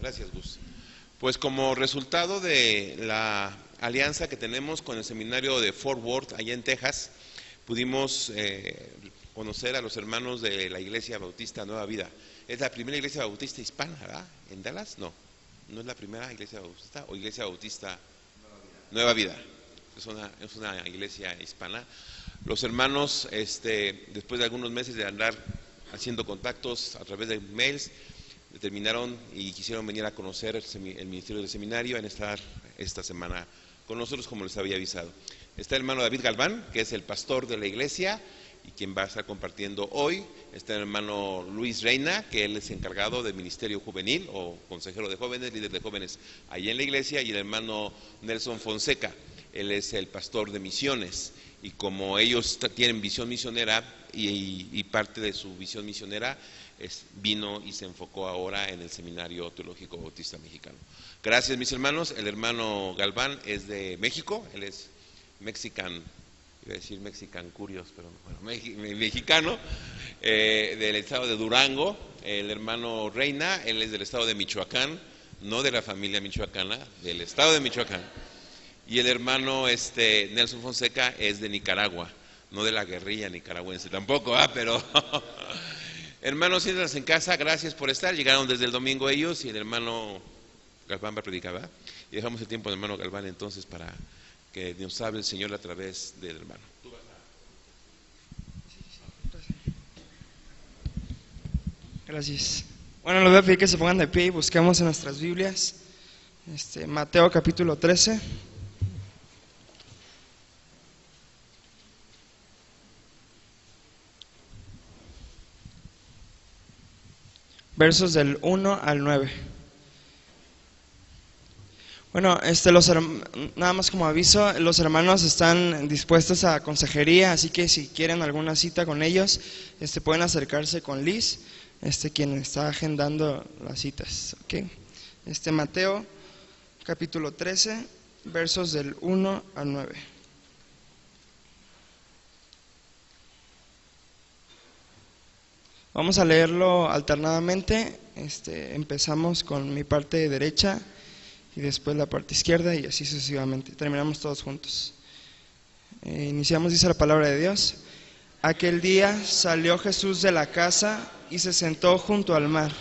Gracias, Gus. Pues como resultado de la alianza que tenemos con el seminario de Fort Worth, allá en Texas, pudimos conocer a los hermanos de la Iglesia Bautista Nueva Vida. Es la primera iglesia bautista hispana, ¿verdad? ¿En Dallas? No, no es la primera iglesia bautista, o iglesia bautista Nueva Vida. Es una iglesia hispana. Los hermanos, después de algunos meses de andar haciendo contactos a través de mails, determinaron y quisieron venir a conocer el ministerio del seminario, en estar esta semana con nosotros, como les había avisado. Está el hermano David Galván, que es el pastor de la iglesia y quien va a estar compartiendo hoy. Está el hermano Luis Reina, que él es encargado del ministerio juvenil o consejero de jóvenes, líder de jóvenes allí en la iglesia, y el hermano Nelson Fonseca, él es el pastor de misiones. Y como ellos tienen visión misionera y parte de su visión misionera vino y se enfocó ahora en el Seminario Teológico Bautista Mexicano. Gracias, mis hermanos. El hermano Galván es de México, él es mexican, iba a decir Mexican Curios, pero bueno, mexicano, del estado de Durango. El hermano Reina, él es del estado de Michoacán, no de la familia michoacana, del estado de Michoacán. Y el hermano Nelson Fonseca es de Nicaragua, no de la guerrilla nicaragüense tampoco, pero hermanos, siéntanse en casa, gracias por estar. Llegaron desde el domingo ellos y el hermano Galván va a predicar, ¿verdad? Y dejamos el tiempo al hermano Galván entonces para que nos hable el Señor a través del hermano. Gracias. Bueno, les voy a pedir que se pongan de pie y busquemos en nuestras Biblias Mateo capítulo 13. Versos del 1 al 9. Bueno, nada más como aviso, los hermanos están dispuestos a consejería, así que si quieren alguna cita con ellos, pueden acercarse con Liz, quien está agendando las citas, ¿ok? Mateo capítulo 13, versos del 1 al 9. Vamos a leerlo alternadamente. Empezamos con mi parte derecha y después la parte izquierda y así sucesivamente. Terminamos todos juntos. Iniciamos, dice la palabra de Dios. Aquel día salió Jesús de la casa y se sentó junto al mar.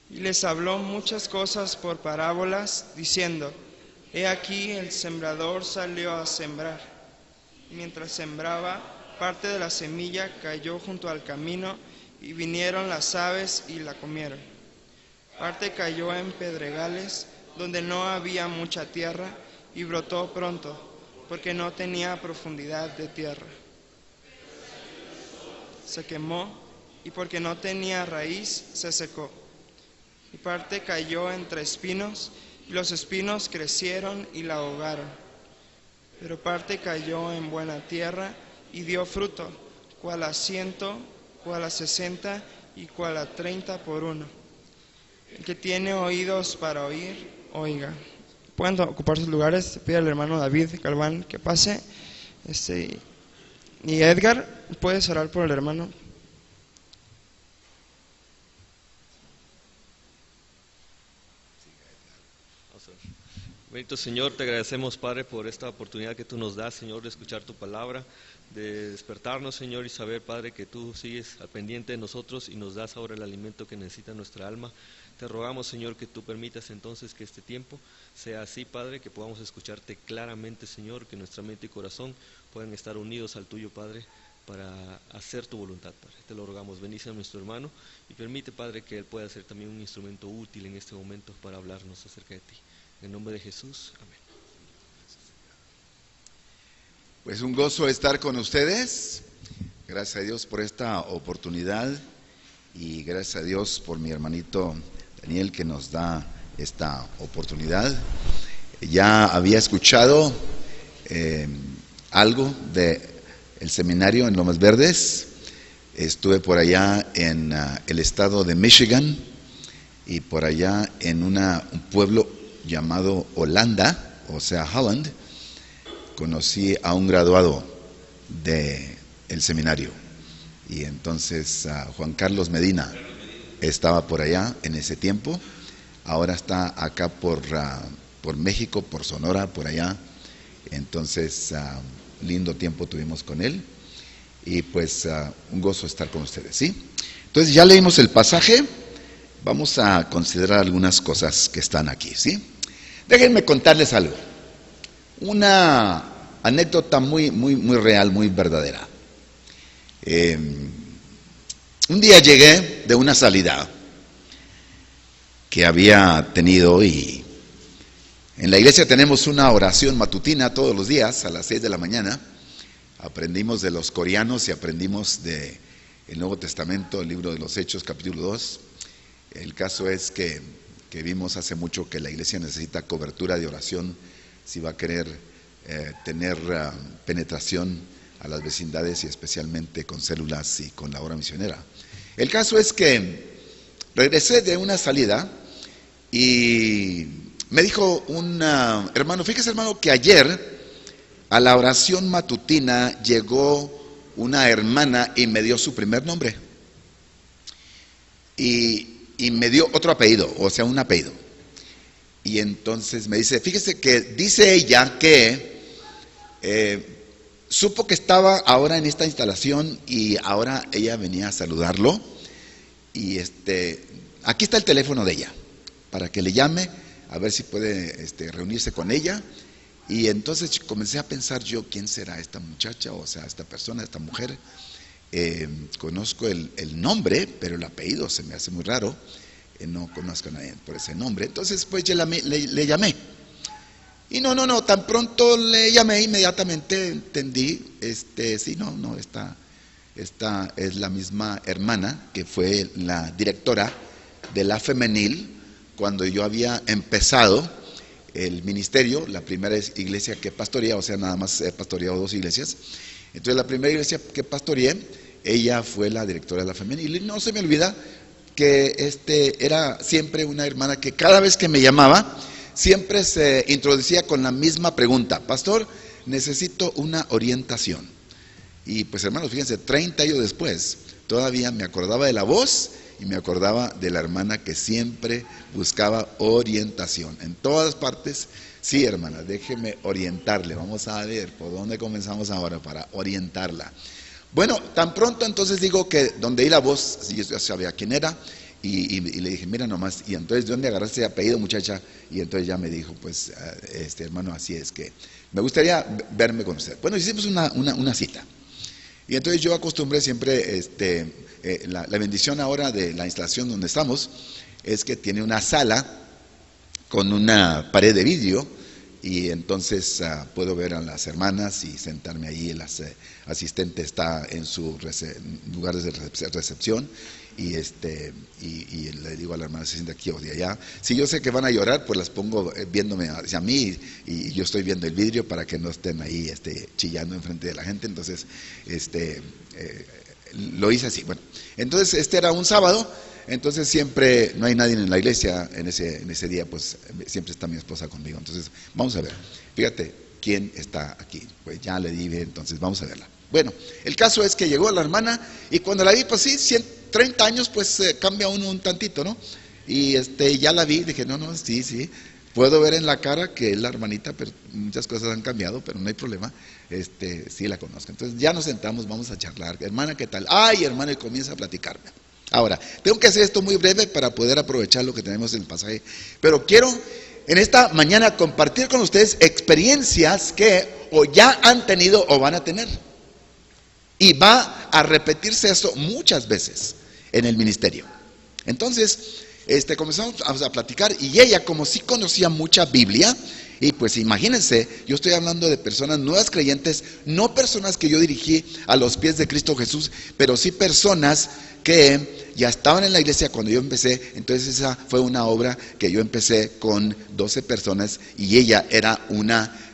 Y les habló muchas cosas por parábolas, diciendo: He aquí el sembrador salió a sembrar. Y mientras sembraba, parte de la semilla cayó junto al camino, y vinieron las aves y la comieron. Parte cayó en pedregales, donde no había mucha tierra, y brotó pronto, porque no tenía profundidad de tierra. Se quemó, y porque no tenía raíz, se secó. Y parte cayó entre espinos, y los espinos crecieron y la ahogaron. Pero parte cayó en buena tierra, y dio fruto, cual a 100, cual a 60, y cual a 30 por uno. El que tiene oídos para oír, oiga. Pueden ocupar sus lugares. Pide al hermano David Galván que pase. Y Edgar, ¿puedes orar por el hermano? Bendito Señor, te agradecemos, Padre, por esta oportunidad que tú nos das, Señor, de escuchar tu palabra, de despertarnos, Señor, y saber, Padre, que tú sigues al pendiente de nosotros y nos das ahora el alimento que necesita nuestra alma. Te rogamos, Señor, que tú permitas entonces que este tiempo sea así, Padre, que podamos escucharte claramente, Señor, que nuestra mente y corazón puedan estar unidos al tuyo, Padre, para hacer tu voluntad, Padre. Te lo rogamos, bendice a nuestro hermano y permite, Padre, que él pueda ser también un instrumento útil en este momento para hablarnos acerca de ti. En el nombre de Jesús, amén. Pues un gozo estar con ustedes. Gracias a Dios por esta oportunidad y gracias a Dios por mi hermanito Daniel que nos da esta oportunidad. Ya había escuchado algo de el seminario en Lomas Verdes. Estuve por allá en el estado de Michigan y por allá en un pueblo llamado Holanda, o sea, Holland. Conocí a un graduado del seminario. Y entonces Juan Carlos Medina estaba por allá en ese tiempo. Ahora está acá por México, por Sonora, por allá. Entonces, lindo tiempo tuvimos con él. Y pues un gozo estar con ustedes, ¿sí? Entonces ya leímos el pasaje. Vamos a considerar algunas cosas que están aquí, ¿sí? Déjenme contarles algo. Una anécdota muy real, muy verdadera. Un día llegué de una salida que había tenido, y en la iglesia tenemos una oración matutina todos los días a las 6 de la mañana. Aprendimos de los coreanos y aprendimos del Nuevo Testamento, el libro de los Hechos, capítulo 2. El caso es que vimos hace mucho que la iglesia necesita cobertura de oración si va a querer tener penetración a las vecindades, y especialmente con células y con la obra misionera. El caso es que regresé de una salida y me dijo un hermano: fíjese, hermano, que ayer a la oración matutina llegó una hermana y me dio su primer nombre y me dio otro apellido, o sea, un apellido. Y entonces me dice: fíjese que dice ella que supo que estaba ahora en esta instalación y ahora ella venía a saludarlo, y aquí está el teléfono de ella para que le llame a ver si puede reunirse con ella. Y entonces comencé a pensar yo: ¿quién será esta muchacha? O sea, esta persona, esta mujer. Conozco el nombre, pero el apellido se me hace muy raro. No conozco a nadie por ese nombre. Entonces pues yo le llamé. Y no, tan pronto le llamé, inmediatamente entendí, sí, esta es la misma hermana que fue la directora de la femenil cuando yo había empezado el ministerio, la primera iglesia que pastoreé, o sea, nada más he pastoreado 2 iglesias. Entonces la primera iglesia que pastoreé, ella fue la directora de la femenil. Y no se me olvida que era siempre una hermana que cada vez que me llamaba, siempre se introducía con la misma pregunta: pastor, necesito una orientación. Y pues, hermanos, fíjense, 30 años después, todavía me acordaba de la voz y me acordaba de la hermana que siempre buscaba orientación. En todas partes: sí, hermana, déjeme orientarle. Vamos a ver por dónde comenzamos ahora para orientarla. Bueno, tan pronto entonces digo que donde oí la voz, yo ya sabía quién era, y le dije: mira nomás, y entonces ¿de dónde agarraste ese apellido, muchacha? Y entonces ya me dijo: pues hermano, así es que me gustaría verme con usted. Bueno, hicimos una cita. Y entonces yo acostumbré siempre, la bendición ahora de la instalación donde estamos es que tiene una sala con una pared de vidrio, y entonces puedo ver a las hermanas y sentarme ahí. El asistente está en su lugar de recepción, y le digo a la hermana: se siente aquí o de allá. Si yo sé que van a llorar, pues las pongo viéndome hacia mí, y yo estoy viendo el vidrio para que no estén ahí chillando enfrente de la gente. Entonces lo hice así. Bueno, entonces era un sábado. Entonces siempre no hay nadie en la iglesia en ese día, pues siempre está mi esposa conmigo. Entonces vamos a ver, fíjate quién está aquí. Pues ya le dije, entonces vamos a verla. Bueno, el caso es que llegó la hermana, y cuando la vi, pues sí, 30 años, pues cambia uno un tantito, ¿no? Y ya la vi, dije: no, sí, puedo ver en la cara que es la hermanita, pero muchas cosas han cambiado, pero no hay problema, sí la conozco. Entonces ya nos sentamos, vamos a charlar. Hermana, ¿qué tal? Ay, hermana, y comienza a platicarme. Ahora, tengo que hacer esto muy breve para poder aprovechar lo que tenemos en el pasaje, pero quiero en esta mañana compartir con ustedes experiencias que o ya han tenido o van a tener, y va a repetirse eso muchas veces en el ministerio. Entonces, comenzamos a platicar, y ella, como sí conocía mucha Biblia, y pues imagínense, yo estoy hablando de personas nuevas creyentes, no personas que yo dirigí a los pies de Cristo Jesús, pero sí personas que ya estaban en la iglesia cuando yo empecé. Entonces esa fue una obra que yo empecé con 12 personas, y ella era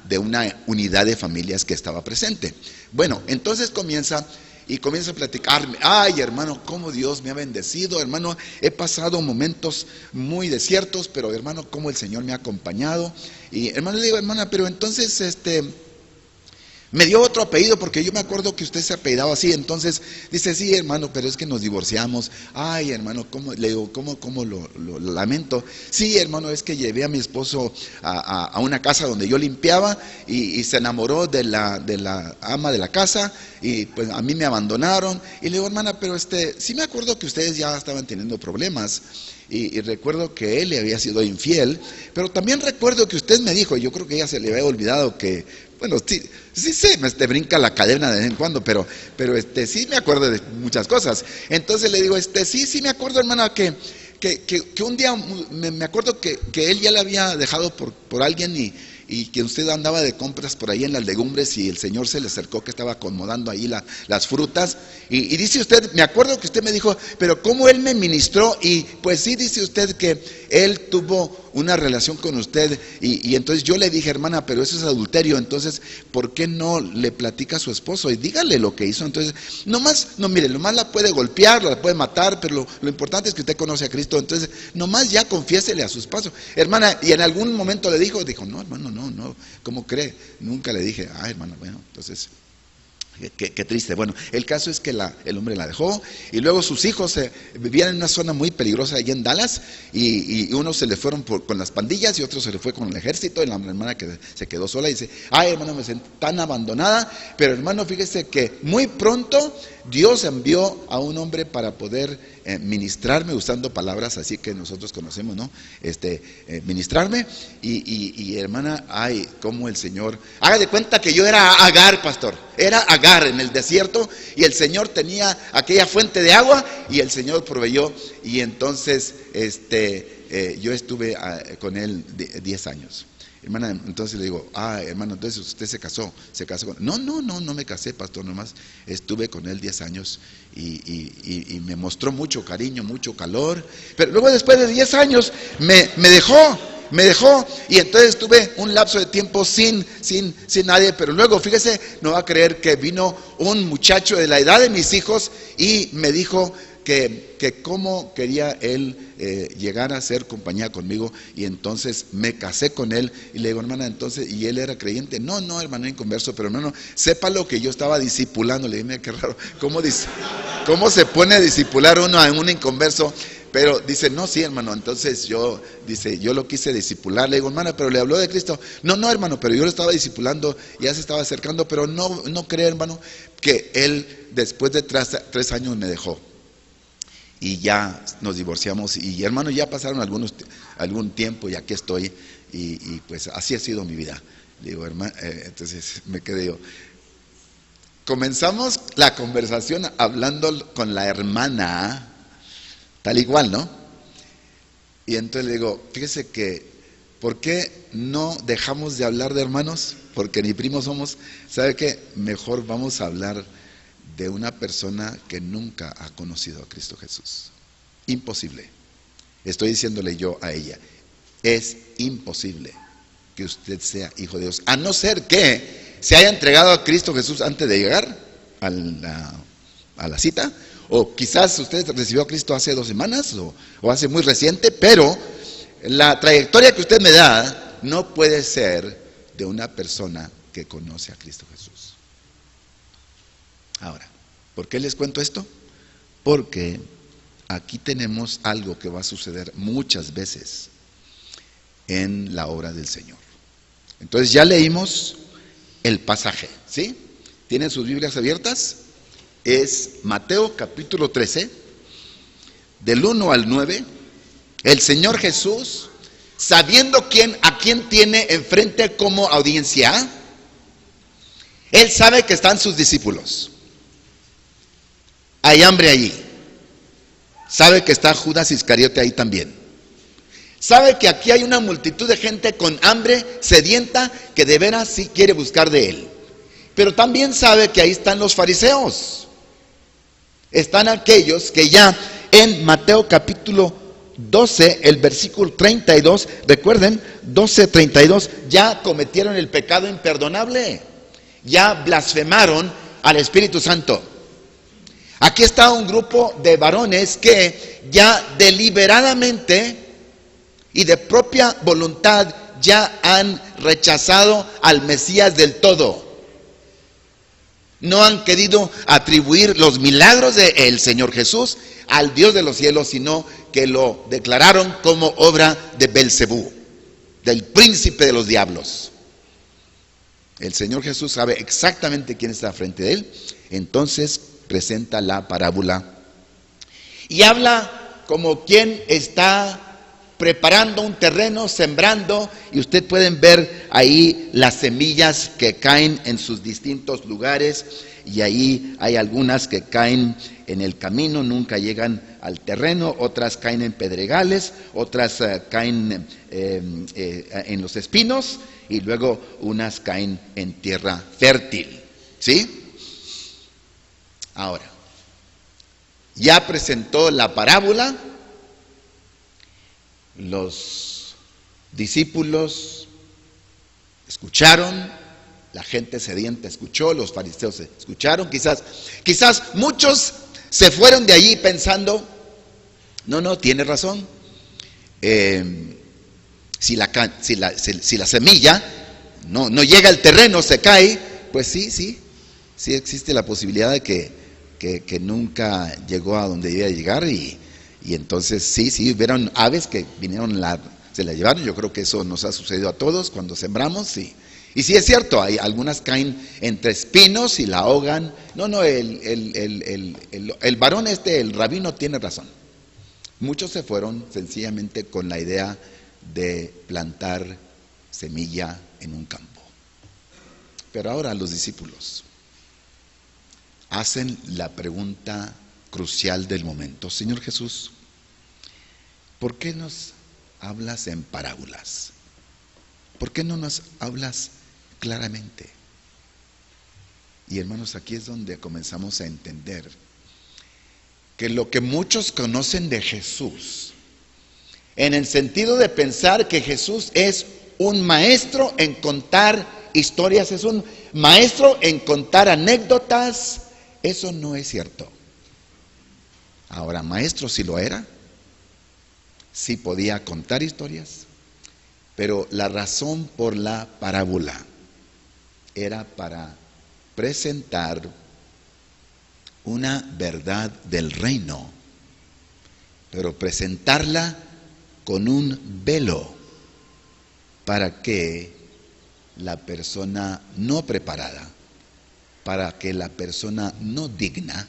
de una unidad de familias que estaba presente. Bueno, entonces comienza a platicarme: ay, hermano, cómo Dios me ha bendecido, hermano, he pasado momentos muy desiertos, pero hermano, cómo el Señor me ha acompañado. Y hermano, le digo: hermana, pero entonces Me dio otro apellido porque yo me acuerdo que usted se apellidaba así. Entonces dice, sí, hermano, pero es que nos divorciamos. Ay, hermano, ¿cómo? Le digo, ¿cómo lo lamento? Sí, hermano, es que llevé a mi esposo a una casa donde yo limpiaba y se enamoró de la ama de la casa y pues a mí me abandonaron. Y le digo, hermana, pero sí me acuerdo que ustedes ya estaban teniendo problemas. Y recuerdo que él le había sido infiel, pero también recuerdo que usted me dijo, yo creo que ya se le había olvidado que, bueno, sí se me brinca la cadena de vez en cuando, pero sí me acuerdo de muchas cosas. Entonces le digo, sí me acuerdo, hermana, que un día me acuerdo que él ya le había dejado por alguien y que usted andaba de compras por ahí en las legumbres y el Señor se le acercó que estaba acomodando ahí las frutas y dice usted, me acuerdo que usted me dijo, pero cómo él me ministró, y pues sí, dice usted que él tuvo una relación con usted y entonces yo le dije, hermana, pero eso es adulterio, entonces ¿por qué no le platica a su esposo y dígale lo que hizo? Entonces mire, nomás la puede golpear, la puede matar, pero lo importante es que usted conoce a Cristo, entonces nomás ya confiésele a su esposo, hermana. Y en algún momento le dijo, no, hermano, no, ¿cómo cree? Nunca le dije, hermano, bueno, entonces qué triste. Bueno, el caso es que el hombre la dejó y luego sus hijos vivían en una zona muy peligrosa allí en Dallas y unos se le fueron con las pandillas y otros se le fue con el ejército, y la hermana que se quedó sola y dice, hermano, me sentí tan abandonada. Pero hermano, fíjese que muy pronto Dios envió a un hombre para poder ministrarme, usando palabras así que nosotros conocemos, ¿no? Ministrarme y hermana, como el Señor, haga de cuenta que yo era Agar, pastor, era Agar en el desierto, y el Señor tenía aquella fuente de agua y el Señor proveyó, y entonces yo estuve con él 10 años. Hermana, entonces le digo, hermano, entonces usted se casó con... No me casé, pastor, nomás estuve con él 10 años y me mostró mucho cariño, mucho calor, pero luego después de 10 años me dejó y entonces estuve un lapso de tiempo sin nadie. Pero luego, fíjese, no va a creer que vino un muchacho de la edad de mis hijos y me dijo que cómo quería él llegar a ser compañía conmigo, y entonces me casé con él y le digo, hermana, entonces, y él era creyente. No, hermano, inconverso, pero hermano, sépalo que yo estaba discipulando. Le dije, mira qué raro, ¿cómo se pone a discipular uno a un inconverso? Pero dice, no, sí, hermano. Entonces yo lo quise discipular. Le digo, hermana, pero le habló de Cristo. No, hermano, pero yo lo estaba discipulando, ya se estaba acercando, pero no cree, hermano, que él después de 3 años me dejó. Y ya nos divorciamos y hermano, ya pasaron algún tiempo y aquí estoy y pues así ha sido mi vida. Le digo, hermano, entonces me quedé yo. Comenzamos la conversación hablando con la hermana, tal igual, ¿no? Y entonces le digo, fíjese que, ¿por qué no dejamos de hablar de hermanos? Porque ni primos somos. ¿Sabe qué? Mejor vamos a hablar de una persona que nunca ha conocido a Cristo Jesús. Imposible. Estoy diciéndole yo a ella, es imposible que usted sea hijo de Dios, a no ser que se haya entregado a Cristo Jesús antes de llegar a la cita, o quizás usted recibió a Cristo hace 2 semanas o hace muy reciente, pero la trayectoria que usted me da no puede ser de una persona que conoce a Cristo Jesús. Ahora, ¿por qué les cuento esto? Porque aquí tenemos algo que va a suceder muchas veces en la obra del Señor. Entonces ya leímos el pasaje, ¿sí? ¿Tienen sus Biblias abiertas? Es Mateo capítulo 13, del 1 al 9. El Señor Jesús, sabiendo a quién tiene enfrente como audiencia, Él sabe que están sus discípulos. Hay hambre allí. Sabe que está Judas Iscariote ahí también. Sabe que aquí hay una multitud de gente con hambre, sedienta, que de veras sí quiere buscar de Él. Pero también sabe que ahí están los fariseos. Están aquellos que ya en Mateo capítulo 12, el versículo 32, recuerden, 12:32, ya cometieron el pecado imperdonable. Ya blasfemaron al Espíritu Santo. Aquí está un grupo de varones que ya deliberadamente y de propia voluntad ya han rechazado al Mesías del todo. No han querido atribuir los milagros del Señor Jesús al Dios de los cielos, sino que lo declararon como obra de Belcebú, del príncipe de los diablos. El Señor Jesús sabe exactamente quién está frente de él. Entonces presenta la parábola y habla como quien está preparando un terreno, sembrando, y ustedes pueden ver ahí las semillas que caen en sus distintos lugares, y ahí hay algunas que caen en el camino, nunca llegan al terreno, otras caen en pedregales, otras caen en los espinos, y luego unas caen en tierra fértil, ¿sí? Ahora, ya presentó la parábola. Los discípulos escucharon, la gente sedienta escuchó, los fariseos escucharon, quizás muchos se fueron de allí pensando, no, tiene razón, si la semilla no llega al terreno, se cae, pues sí existe la posibilidad de que nunca llegó a donde debía llegar, y entonces sí, hubieron aves que vinieron, se la llevaron. Yo creo que eso nos ha sucedido a todos cuando sembramos, y sí es cierto, hay algunas caen entre espinos y la ahogan. El varón el rabino tiene razón. Muchos se fueron sencillamente con la idea de plantar semilla en un campo. Pero ahora los discípulos hacen la pregunta crucial del momento: Señor Jesús, ¿por qué nos hablas en parábolas? ¿Por qué no nos hablas claramente? Y hermanos, aquí es donde comenzamos a entender que lo que muchos conocen de Jesús, en el sentido de pensar que Jesús es un maestro en contar historias, es un maestro en contar anécdotas, eso no es cierto. Ahora, maestro sí lo era, sí podía contar historias, pero la razón por la parábola era para presentar una verdad del reino, pero presentarla con un velo para que la persona no preparada, para que la persona no digna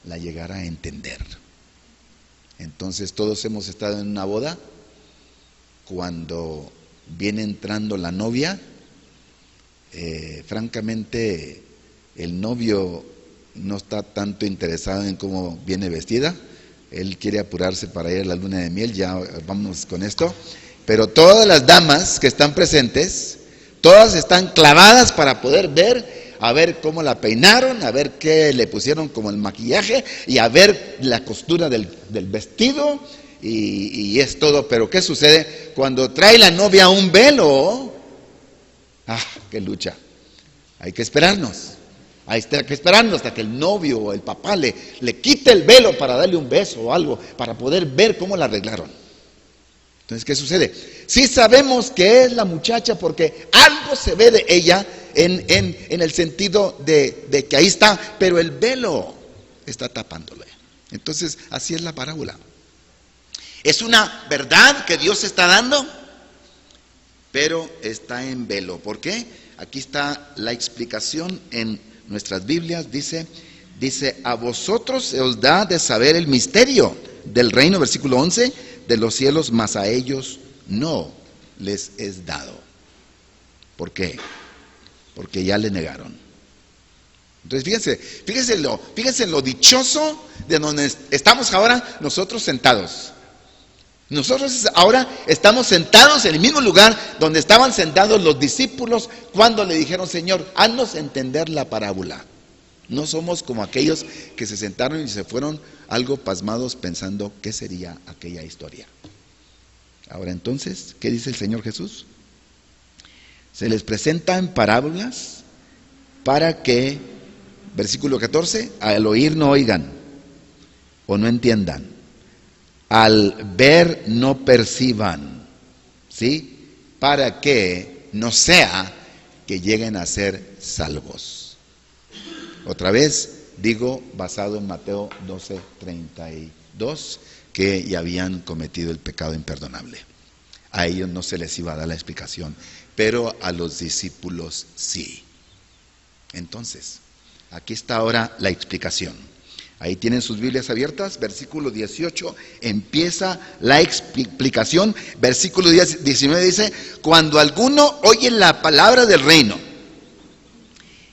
la llegara a entender. Entonces todos hemos estado en una boda, cuando viene entrando la novia, francamente el novio no está tanto interesado en cómo viene vestida, él quiere apurarse para ir a la luna de miel, ya vamos con esto, pero todas las damas que están presentes, todas están clavadas para poder ver, a ver cómo la peinaron, a ver qué le pusieron como el maquillaje, y a ver la costura del vestido, y es todo. Pero ¿qué sucede cuando trae la novia un velo? ¡Qué lucha! Hay que esperarnos hasta que el novio o el papá le quite el velo para darle un beso o algo, para poder ver cómo la arreglaron. Entonces, ¿qué sucede? Sí sabemos que es la muchacha porque algo se ve de ella en el sentido de que ahí está, pero el velo está tapándole. Entonces, así es la parábola. Es una verdad que Dios está dando, pero está en velo. ¿Por qué? Aquí está la explicación en nuestras Biblias. Dice, a vosotros se os da de saber el misterio del reino, versículo 11, de los cielos, mas a ellos no les es dado. ¿Por qué? Porque ya le negaron. Entonces fíjense lo dichoso de donde estamos ahora nosotros sentados. Nosotros ahora estamos sentados en el mismo lugar donde estaban sentados los discípulos cuando le dijeron: Señor, haznos entender la parábola. No somos como aquellos que se sentaron y se fueron algo pasmados pensando qué sería aquella historia. Ahora entonces, ¿qué dice el Señor Jesús? Se les presenta en parábolas para que, versículo 14, al oír no oigan o no entiendan, al ver no perciban, ¿sí? Para que no sea que lleguen a ser salvos. Otra vez digo, basado en Mateo 12:32, que ya habían cometido el pecado imperdonable. A ellos no se les iba a dar la explicación, pero a los discípulos sí. Entonces, aquí está ahora la explicación. Ahí tienen sus Biblias abiertas, versículo 18, empieza la explicación. Versículo 19 dice: cuando alguno oye la palabra del reino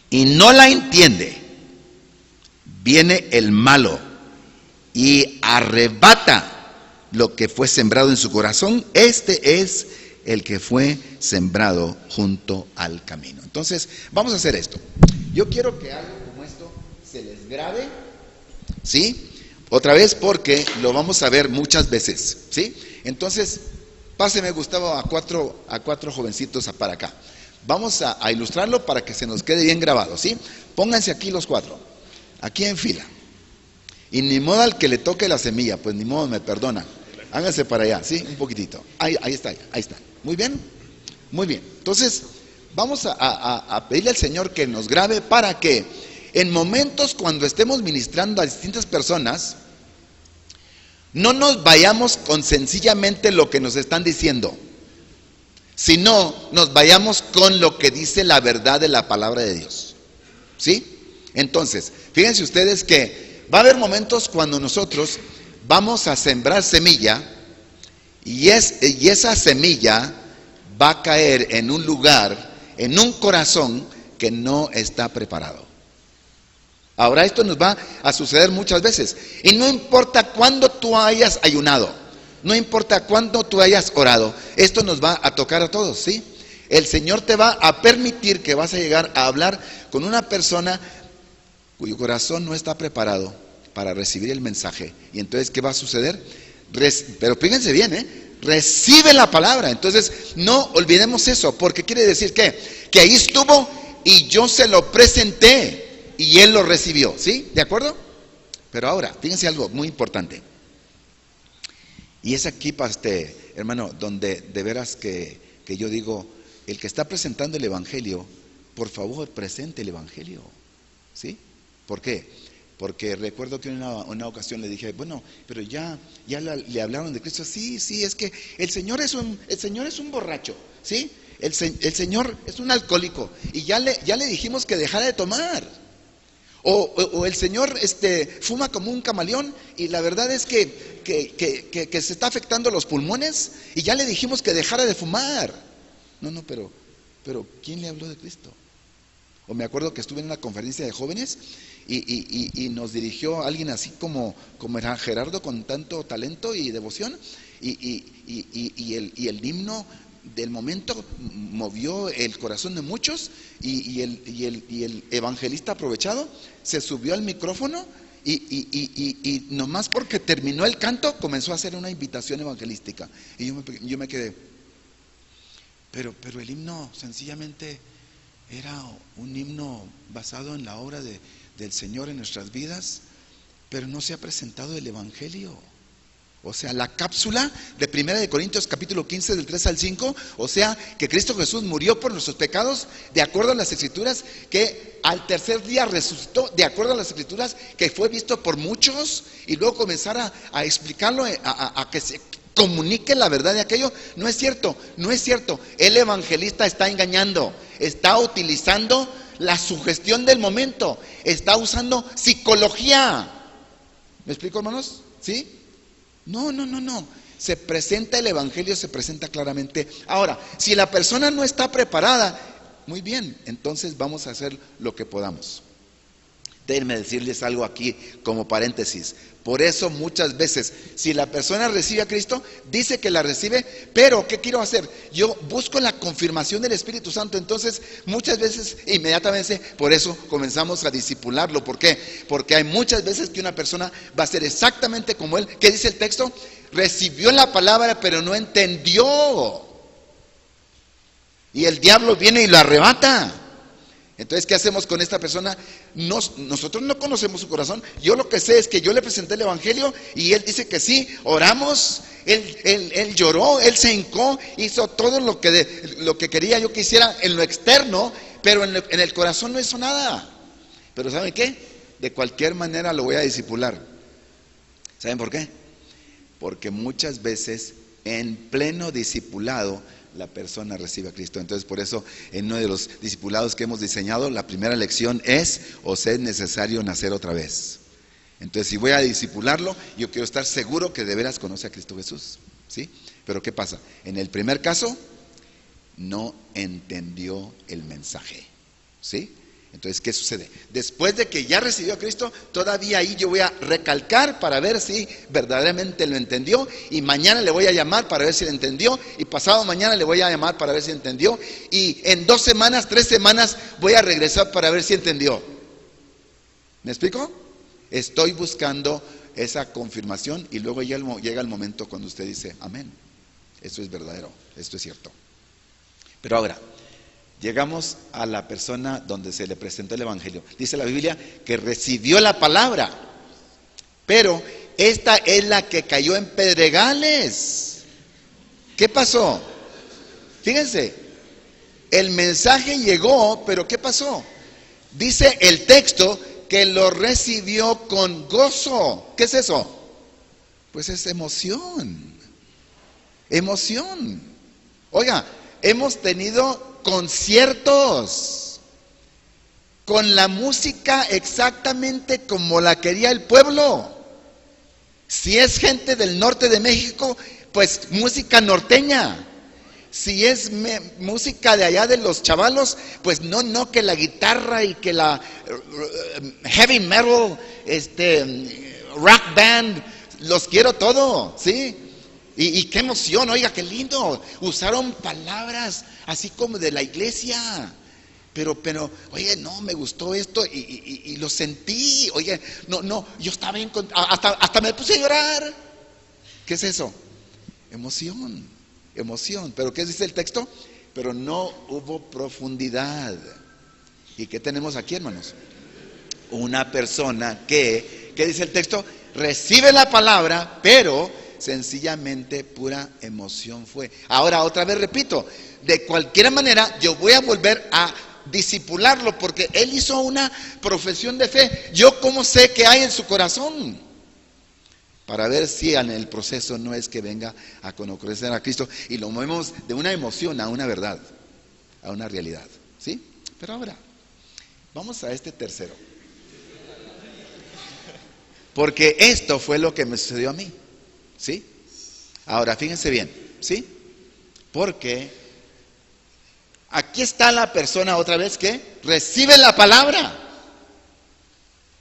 y no la entiende, viene el malo y arrebata lo que fue sembrado en su corazón. Este es el que fue sembrado junto al camino. Entonces, vamos a hacer esto. Yo quiero que algo como esto se les grabe, ¿sí? Otra vez, porque lo vamos a ver muchas veces, ¿sí? Entonces, páseme, Gustavo, a cuatro jovencitos para acá. Vamos a ilustrarlo para que se nos quede bien grabado, ¿sí? Pónganse aquí los 4, aquí en fila. Y ni modo al que le toque la semilla, pues ni modo, me perdona. Háganse para allá, ¿sí? Un poquitito. Ahí está. Muy bien, muy bien. Entonces, vamos a pedirle al Señor que nos grabe para que en momentos cuando estemos ministrando a distintas personas, no nos vayamos con sencillamente lo que nos están diciendo, sino nos vayamos con lo que dice la verdad de la palabra de Dios, ¿sí? Entonces, fíjense ustedes que va a haber momentos cuando nosotros vamos a sembrar semilla y esa semilla va a caer en un lugar, en un corazón que no está preparado. Ahora, esto nos va a suceder muchas veces. Y no importa cuándo tú hayas ayunado, no importa cuándo tú hayas orado, esto nos va a tocar a todos, ¿sí? El Señor te va a permitir que vas a llegar a hablar con una persona cuyo corazón no está preparado para recibir el mensaje. Y entonces, ¿qué va a suceder? Pero fíjense bien, recibe la palabra. Entonces, no olvidemos eso, porque quiere decir que ahí estuvo y yo se lo presenté y él lo recibió, ¿sí? ¿De acuerdo? Pero ahora, fíjense algo muy importante. Y es aquí, hermano, donde de veras que yo digo, el que está presentando el evangelio, por favor, presente el evangelio, ¿sí? ¿Por qué? Porque recuerdo que en una ocasión le dije, bueno, pero ya le hablaron de Cristo. Sí, es que el Señor es un borracho, ¿sí? El Señor es un alcohólico y ya le dijimos que dejara de tomar. O el Señor fuma como un camaleón y la verdad es que se está afectando los pulmones y ya le dijimos que dejara de fumar. No, pero ¿quién le habló de Cristo? O me acuerdo que estuve en una conferencia de jóvenes y nos dirigió alguien así como era Gerardo, con tanto talento y devoción, y el himno del momento movió el corazón de muchos, y el evangelista aprovechado se subió al micrófono y nomás porque terminó el canto comenzó a hacer una invitación evangelística, y yo me quedé, pero el himno sencillamente era un himno basado en la obra del Señor en nuestras vidas, pero no se ha presentado el evangelio. O sea, la cápsula de 1 Corintios capítulo 15 del 3 al 5, o sea, que Cristo Jesús murió por nuestros pecados, de acuerdo a las Escrituras, que al tercer día resucitó, de acuerdo a las Escrituras, que fue visto por muchos, y luego comenzar a explicarlo, a que se comunique la verdad de aquello. No es cierto. El evangelista está engañando, está utilizando la sugestión del momento, está usando psicología. ¿Me explico, hermanos? ¿Sí? No. Se presenta el evangelio, se presenta claramente. Ahora, si la persona no está preparada, muy bien, entonces vamos a hacer lo que podamos. Déjenme decirles algo aquí como paréntesis. Por eso muchas veces, si la persona recibe a Cristo, dice que la recibe, pero ¿qué quiero hacer? Yo busco la confirmación del Espíritu Santo. Entonces muchas veces, inmediatamente, por eso comenzamos a discipularlo. ¿Por qué? Porque hay muchas veces que una persona va a ser exactamente como él. ¿Qué dice el texto? Recibió la palabra, pero no entendió. Y el diablo viene y lo arrebata. Entonces, ¿qué hacemos con esta persona? Nosotros no conocemos su corazón. Yo lo que sé es que yo le presenté el evangelio y él dice que sí, oramos, él lloró, él se hincó, hizo todo lo que quería yo que hiciera en lo externo, pero en el corazón no hizo nada. Pero ¿saben qué? De cualquier manera lo voy a discipular. ¿Saben por qué? Porque muchas veces en pleno discipulado la persona recibe a Cristo. Entonces por eso en uno de los discipulados que hemos diseñado, la primera lección es: os es necesario nacer otra vez. Entonces si voy a discipularlo, yo quiero estar seguro que de veras conoce a Cristo Jesús, ¿sí? Pero ¿qué pasa? En el primer caso no entendió el mensaje, ¿sí? Entonces, ¿qué sucede? Después de que ya recibió a Cristo, todavía ahí yo voy a recalcar para ver si verdaderamente lo entendió, y mañana le voy a llamar para ver si lo entendió, y pasado mañana le voy a llamar para ver si entendió, y en 2 semanas, 3 semanas voy a regresar para ver si entendió. ¿Me explico? Estoy buscando esa confirmación, y luego llega el momento cuando usted dice: amén, esto es verdadero, esto es cierto. Pero ahora llegamos a la persona donde se le presentó el evangelio. Dice la Biblia que recibió la palabra, pero esta es la que cayó en pedregales. ¿Qué pasó? Fíjense, el mensaje llegó, pero ¿qué pasó? Dice el texto que lo recibió con gozo. ¿Qué es eso? Pues es emoción. Emoción. Oiga, hemos tenido conciertos con la música exactamente como la quería el pueblo. Si es gente del norte de México, pues música norteña. Si es música de allá de los chavalos, pues no que la guitarra y que la heavy metal, rock band, los quiero todo, ¿sí? Y qué emoción, oiga, qué lindo. Usaron palabras así como de la iglesia. Pero, oye, no, me gustó esto y lo sentí. Oye, no, yo estaba bien, hasta me puse a llorar. ¿Qué es eso? Emoción. Pero ¿qué dice el texto? Pero no hubo profundidad. ¿Y qué tenemos aquí, hermanos? Una persona que, ¿qué dice el texto? Recibe la palabra, pero sencillamente pura emoción fue. Ahora otra vez repito, de cualquier manera yo voy a volver a discipularlo, porque él hizo una profesión de fe. Yo cómo sé qué hay en su corazón, para ver si en el proceso no es que venga a conocer a Cristo, y lo movemos de una emoción a una verdad, a una realidad, ¿sí? Pero ahora vamos a este tercero, porque esto fue lo que me sucedió a mí, ¿sí? Ahora fíjense bien, ¿sí? Porque aquí está la persona otra vez que recibe la palabra,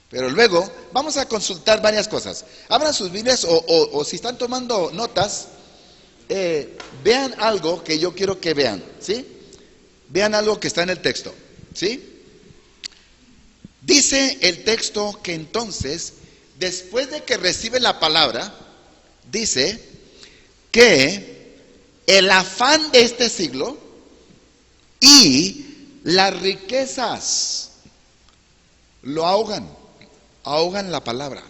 pero luego vamos a consultar varias cosas. Abran sus Biblias o si están tomando notas, vean algo que yo quiero que vean, ¿sí? Vean algo que está en el texto, ¿sí? Dice el texto que entonces, después de que recibe la palabra, dice que el afán de este siglo y las riquezas lo ahogan la palabra.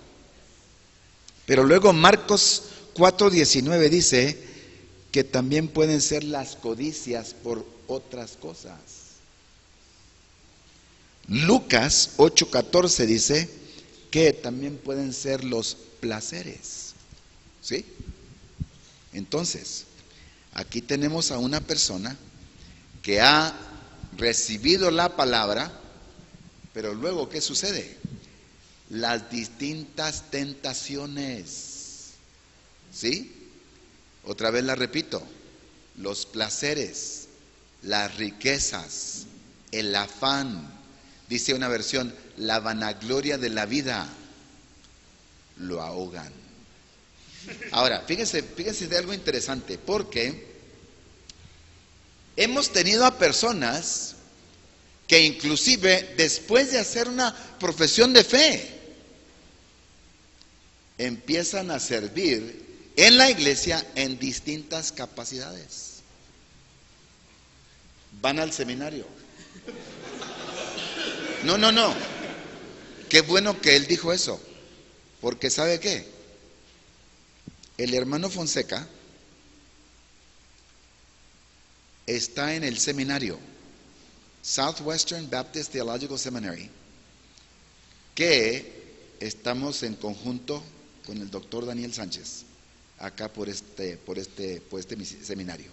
Pero luego Marcos 4:19 dice que también pueden ser las codicias por otras cosas. Lucas 8:14 dice que también pueden ser los placeres, ¿sí? Entonces, aquí tenemos a una persona que ha recibido la palabra, pero luego, ¿qué sucede? Las distintas tentaciones, ¿sí? Otra vez la repito: los placeres, las riquezas, el afán, dice una versión, la vanagloria de la vida, lo ahogan. Ahora, fíjense de algo interesante, porque hemos tenido a personas que inclusive después de hacer una profesión de fe, empiezan a servir en la iglesia en distintas capacidades. Van al seminario. No. Qué bueno que él dijo eso, porque ¿sabe qué? El hermano Fonseca está en el seminario Southwestern Baptist Theological Seminary, que estamos en conjunto con el doctor Daniel Sánchez, acá por este seminario.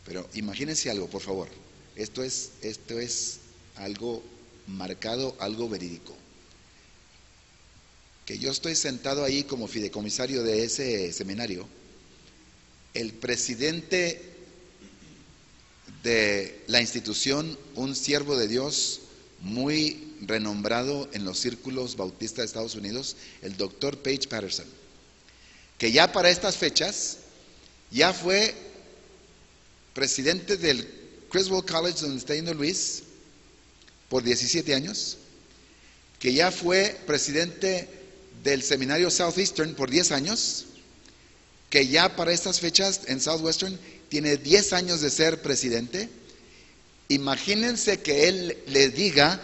Pero imagínense algo, por favor. Esto es algo marcado, algo verídico. Que yo estoy sentado ahí como fideicomisario de ese seminario. El presidente de la institución, un siervo de Dios muy renombrado en los círculos bautistas de Estados Unidos, el doctor Paige Patterson, que ya para estas fechas ya fue presidente del Criswell College donde está yendo Luis por 17 años, que ya fue presidente del seminario Southeastern por 10 años, que ya para estas fechas en Southwestern tiene 10 años de ser presidente. Imagínense que él le diga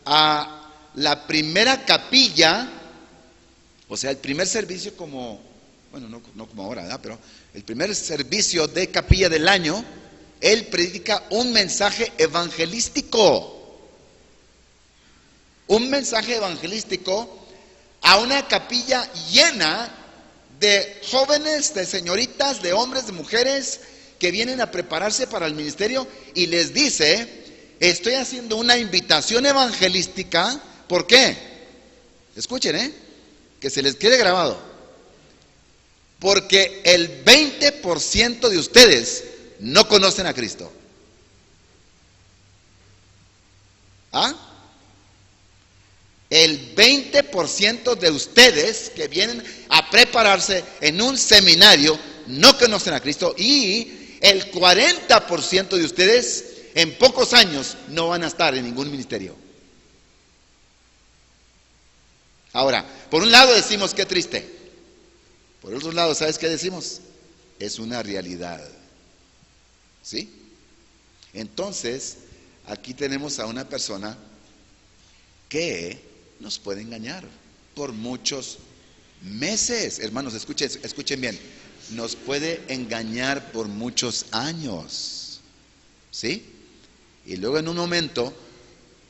a la primera capilla, o sea, el primer servicio como, bueno, no como ahora, ¿verdad? Pero el primer servicio de capilla del año, él predica un mensaje evangelístico. Un mensaje evangelístico a una capilla llena de jóvenes, de señoritas, de hombres, de mujeres que vienen a prepararse para el ministerio, y les dice: estoy haciendo una invitación evangelística. ¿Por qué? Escuchen, que se les quede grabado. Porque el 20% de ustedes no conocen a Cristo. ¿Ah? El 20% de ustedes que vienen a prepararse en un seminario no conocen a Cristo, y el 40% de ustedes en pocos años no van a estar en ningún ministerio. Ahora, por un lado decimos qué triste. Por otro lado, ¿sabes qué decimos? Es una realidad. ¿Sí? Entonces, aquí tenemos a una persona que nos puede engañar por muchos meses. Hermanos, escuchen bien. Nos puede engañar por muchos años. ¿Sí? Y luego en un momento,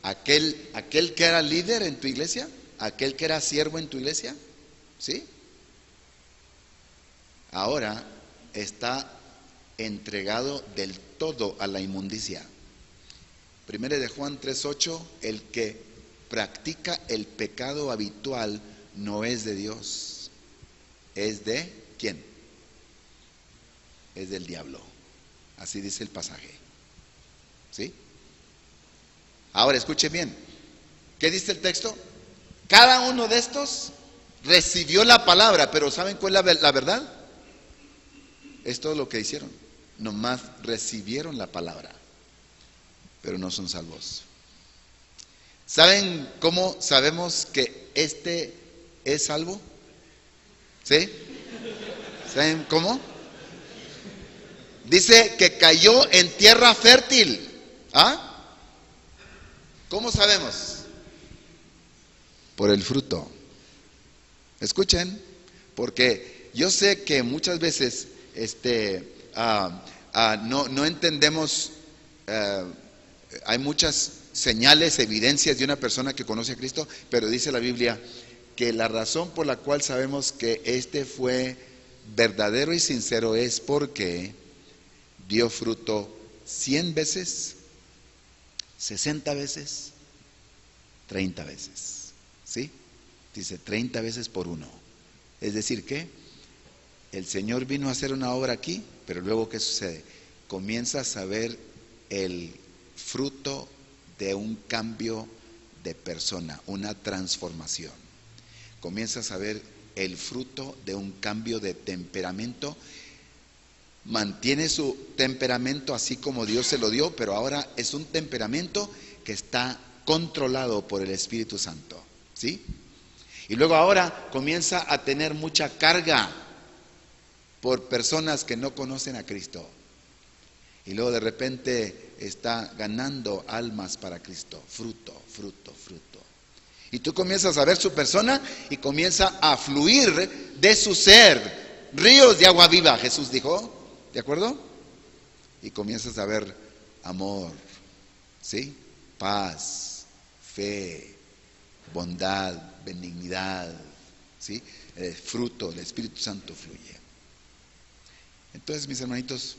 aquel que era líder en tu iglesia, aquel que era siervo en tu iglesia, ¿sí? Ahora está entregado del todo a la inmundicia. Primero de Juan 3:8, el que practica el pecado habitual no es de Dios. ¿Es de quién? Es del diablo. Así dice el pasaje. ¿Sí? Ahora escuchen bien. ¿Qué dice el texto? Cada uno de estos recibió la palabra, pero ¿saben cuál es la verdad? Es todo lo que hicieron. Nomás recibieron la palabra, pero no son salvos. ¿Saben cómo sabemos que este es salvo? ¿Sí? ¿Saben cómo? Dice que cayó en tierra fértil. ¿Ah? ¿Cómo sabemos? Por el fruto. Escuchen, porque yo sé que muchas veces no entendemos. Hay muchas señales, evidencias de una persona que conoce a Cristo, pero dice la Biblia que la razón por la cual sabemos que este fue verdadero y sincero es porque dio fruto 100 veces, 60 veces, 30 veces. ¿Sí? Dice 30 veces por uno. Es decir, que el Señor vino a hacer una obra aquí, pero luego ¿qué sucede? Comienzas a ver el fruto de un cambio de persona, una transformación. Comienzas a ver el fruto de un cambio de temperamento. Mantiene su temperamento así como Dios se lo dio, pero ahora es un temperamento que está controlado por el Espíritu Santo. ¿Sí? Y luego ahora comienza a tener mucha carga por personas que no conocen a Cristo. Y luego de repente está ganando almas para Cristo. Fruto, fruto, fruto. Y tú comienzas a ver su persona y comienza a fluir de su ser ríos de agua viva, Jesús dijo. ¿De acuerdo? Y comienzas a ver amor, ¿sí? Paz, fe, bondad, benignidad, ¿sí? El fruto del Espíritu Santo fluye. Entonces, mis hermanitos,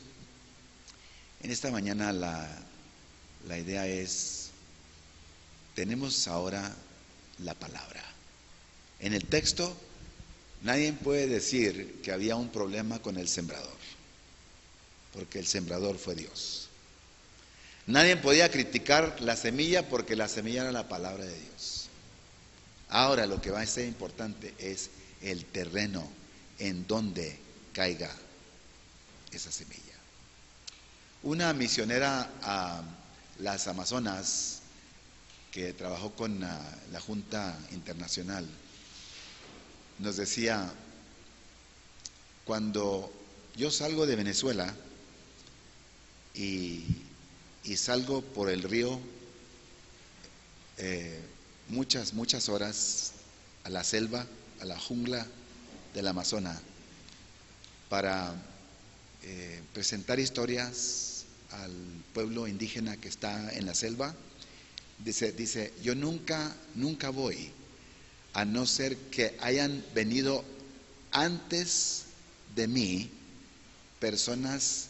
en esta mañana la idea es, tenemos ahora la palabra. En el texto, nadie puede decir que había un problema con el sembrador, porque el sembrador fue Dios. Nadie podía criticar la semilla porque la semilla era la palabra de Dios. Ahora lo que va a ser importante es el terreno en donde caiga esa semilla. Una misionera a las Amazonas que trabajó con la Junta Internacional nos decía: cuando yo salgo de Venezuela y salgo por el río muchas horas a la selva, a la jungla del Amazonas, para presentar historias al pueblo indígena que está en la selva, dice, yo nunca voy, a no ser que hayan venido antes de mí personas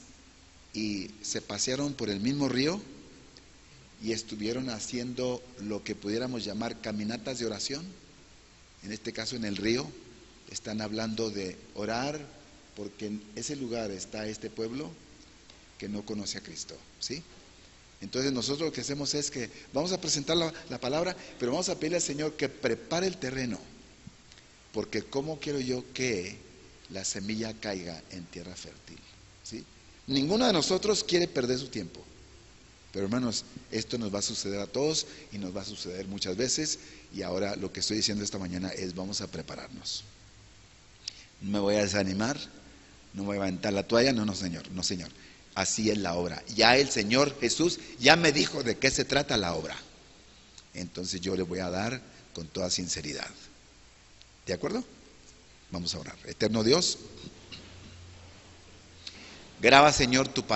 y se pasearon por el mismo río y estuvieron haciendo lo que pudiéramos llamar caminatas de oración. En este caso, en el río, están hablando de orar porque en ese lugar está este pueblo que no conoce a Cristo, ¿sí? Entonces nosotros lo que hacemos es que vamos a presentar la palabra, pero vamos a pedirle al Señor que prepare el terreno, porque ¿cómo quiero yo que la semilla caiga en tierra fértil? ¿Sí? Ninguno de nosotros quiere perder su tiempo, pero hermanos, esto nos va a suceder a todos y nos va a suceder muchas veces, y ahora lo que estoy diciendo esta mañana es: vamos a prepararnos. No me voy a desanimar, no me voy a aventar la toalla, no Señor, no Señor. Así es la obra. Ya el Señor Jesús ya me dijo de qué se trata la obra. Entonces yo le voy a dar con toda sinceridad. ¿De acuerdo? Vamos a orar. Eterno Dios, graba, Señor, tu palabra.